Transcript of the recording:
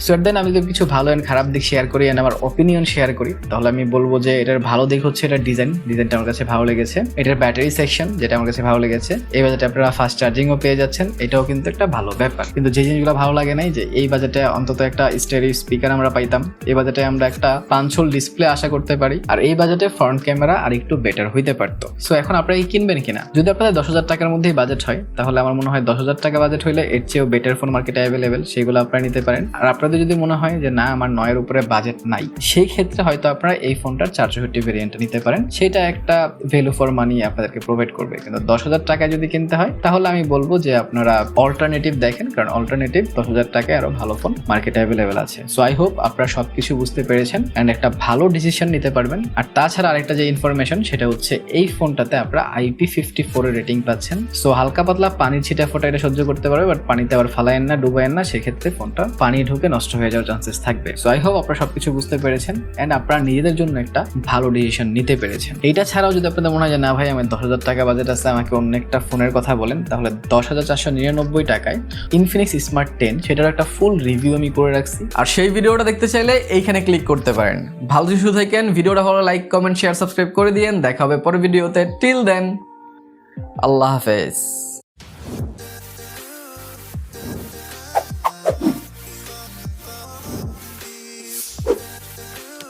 So then আমি যদি কিছু ভালো এন্ড খারাপ দিক শেয়ার করি এন্ড আমার অপিনিয়ন শেয়ার করি, তাহলে আমি বলবো যে এটার ভালো দিক হচ্ছে এটার ডিজাইনটা আমার কাছে ভালো লেগেছে। এটার ব্যাটারি সেকশন যেটা আমার কাছে ভালো লেগেছে। এই বাজেটে আপনারা ফাস্ট চার্জিংও পেয়ে যাচ্ছেন, এটাও কিন্তু একটা ভালো ব্যাপার। কিন্তু যে জিনিসগুলো ভালো লাগে নাই, যে এই বাজেটে অন্তত একটা স্টেরিও স্পিকার আমরা পাইতাম, এই বাজেটে আমরা একটা পাঞ্চল ডিসপ্লে আশা করতে পারি, আর এই বাজেটে ফ্রন্ট ক্যামেরা আর একটু বেটার হইতে পারতো। সো এখন আপনারা কি কিনবেন কিনা? যদি আপনাদের 10,000 টাকার মধ্যেই বাজেট হয়, তাহলে আমার মনে হয় 10,000 টাকা বাজেট হইলে এর চেয়েও বেটার ফোন মার্কেটে অ্যাভেলেবেল, সেগুলো আপনারা নিতে পারেন। আর আপনাদের যদি মনে হয় যে না আমার 9 এর উপরে বাজেট নাই, সেই ক্ষেত্রে হয়তো আপনারা এই ফোনটার 460 ভেরিয়েন্টটা নিতে পারেন, সেটা একটা ভ্যালু ফর মানি আপনাদেরকে প্রোভাইড করবে। কিন্তু 10,000 টাকায় যদি কিনতে হয়, তাহলে আমি বলবো যে আপনারা অল্টারনেটিভ দেখেন, কারণ অল্টারনেটিভ 10,000 টাকায় আরো ভালো ফোন মার্কেটে অ্যাভেলেবেল আছে। সো আই হোপ আপনারা সবকিছু বুঝতে পেরেছেন এন্ড একটা ভালো ডিসিশন নিতে পারবেন। আর তাছাড়া আরেকটা যে ইনফরমেশন, সেটা হচ্ছে এই ফোনটাতে আপনারা IP54 এর রেটিং পাচ্ছেন। সো হালকা পাতলা পানির ছিটা ফোটা এটা সহ্য করতে পারবে, বাট পানিতে আবার ফালায়েন না, ডুবায়েন না, সেক্ষেত্রে ফোনটা পানি ঢুকে নষ্ট হয়ে যাওয়ার চান্সেস থাকবে। সো আই হোপ আপনারা সবকিছু বুঝতে পেরেছেন এন্ড আপনারা নিজেদের জন্য একটা ভালো ডিসিশন নিতে পেরেছেন। এইটা ছাড়াও যদি আপনাদের মনে হয় যে না ভাই আমার 10,000 টাকা বাজেট আছে, আমাকে অন্য একটা ফোনের কথা বলেন, তাহলে 10,499 টাকায় ইনফিনিক্স স্মার্ট 10 সেটার একটা ফুল রিভিউ আমি করে রাখছি। আর সেই ভিডিওটা দেখতে চাইলে এইখানে ক্লিক করতে পারেন। ভালো কিছু থাকেন, ভিডিওটা ভালো লাইক কমেন্ট শেয়ার সাবস্ক্রাইব করে দিয়েন। দেখা হবে পরের ভিডিওতে। টিল দেন, আল্লাহ হাফেজ।